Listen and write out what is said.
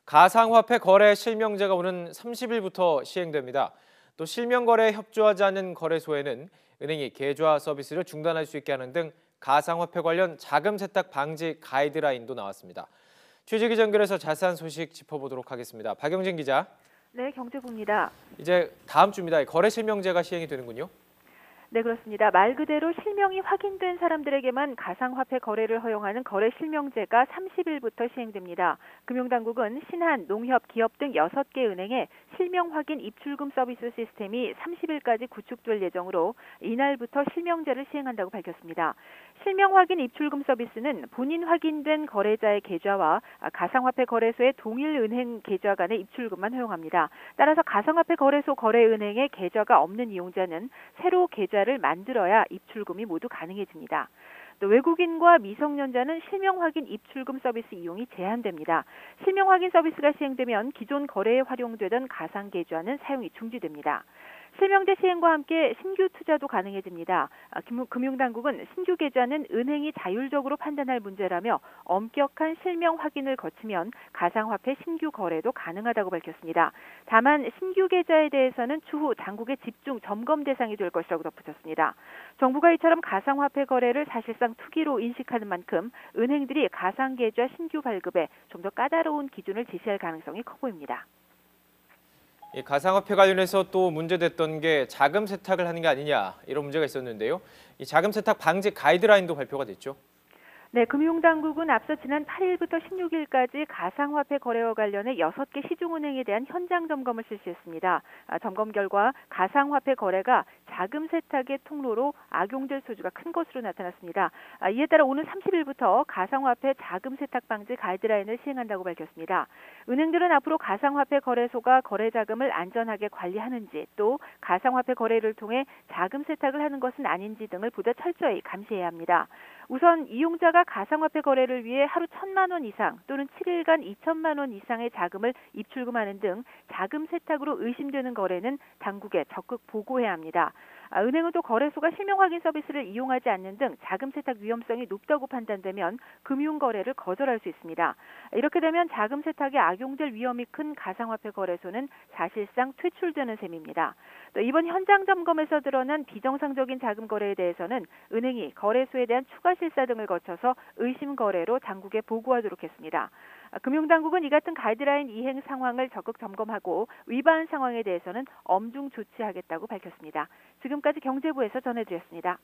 가상화폐 거래 실명제가 오는 30일부터 시행됩니다. 또 실명거래에 협조하지 않는 거래소에는 은행이 계좌 서비스를 중단할 수 있게 하는 등 가상화폐 관련 자금 세탁 방지 가이드라인도 나왔습니다. 취재 기자 연결해서 자세한 소식 짚어보도록 하겠습니다. 박영진 기자. 네, 경제부입니다. 이제 다음 주입니다. 거래 실명제가 시행이 되는군요. 네, 그렇습니다. 말 그대로 실명이 확인된 사람들에게만 가상화폐 거래를 허용하는 거래 실명제가 30일부터 시행됩니다. 금융당국은 신한, 농협, 기업 등 6개 은행에 실명 확인 입출금 서비스 시스템이 30일까지 구축될 예정으로 이날부터 실명제를 시행한다고 밝혔습니다. 실명 확인 입출금 서비스는 본인 확인된 거래자의 계좌와 가상화폐 거래소의 동일 은행 계좌 간의 입출금만 허용합니다. 따라서 가상화폐 거래소 거래은행에 계좌가 없는 이용자는 새로 계좌를 만들어야 입출금이 모두 가능해집니다. 또 외국인과 미성년자는 실명 확인 입출금 서비스 이용이 제한됩니다. 실명 확인 서비스가 시행되면 기존 거래에 활용되던 가상 계좌는 사용이 중지됩니다. 실명제 시행과 함께 신규 투자도 가능해집니다. 금융당국은 신규 계좌는 은행이 자율적으로 판단할 문제라며 엄격한 실명 확인을 거치면 가상화폐 신규 거래도 가능하다고 밝혔습니다. 다만 신규 계좌에 대해서는 추후 당국의 집중 점검 대상이 될 것이라고 덧붙였습니다. 정부가 이처럼 가상화폐 거래를 사실상 투기로 인식하는 만큼 은행들이 가상계좌 신규 발급에 좀 더 까다로운 기준을 제시할 가능성이 커 보입니다. 이 가상화폐 관련해서 또 문제됐던 게 자금 세탁을 하는 게 아니냐 이런 문제가 있었는데요. 이 자금 세탁 방지 가이드라인도 발표가 됐죠. 네, 금융당국은 앞서 지난 8일부터 16일까지 가상화폐 거래와 관련해 6개 시중은행에 대한 현장 점검을 실시했습니다. 점검 결과 가상화폐 거래가 자금 세탁의 통로로 악용될 소지가 큰 것으로 나타났습니다. 이에 따라 오는 30일부터 가상화폐 자금 세탁 방지 가이드라인을 시행한다고 밝혔습니다. 은행들은 앞으로 가상화폐 거래소가 거래 자금을 안전하게 관리하는지 또 가상화폐 거래를 통해 자금 세탁을 하는 것은 아닌지 등을 보다 철저히 감시해야 합니다. 우선 이용자가 가상화폐 거래를 위해 하루 1,000만 원 이상 또는 7일간 2천만 원 이상의 자금을 입출금하는 등 자금 세탁으로 의심되는 거래는 당국에 적극 보고해야 합니다. 은행은 또 거래소가 실명 확인 서비스를 이용하지 않는 등 자금 세탁 위험성이 높다고 판단되면 금융 거래를 거절할 수 있습니다. 이렇게 되면 자금 세탁에 악용될 위험이 큰 가상화폐 거래소는 사실상 퇴출되는 셈입니다. 또 이번 현장 점검에서 드러난 비정상적인 자금 거래에 대해서는 은행이 거래소에 대한 추가 실사 등을 거쳐서 의심 거래로 당국에 보고하도록 했습니다. 금융당국은 이 같은 가이드라인 이행 상황을 적극 점검하고 위반 상황에 대해서는 엄중 조치하겠다고 밝혔습니다. 지금까지 경제부에서 전해드렸습니다.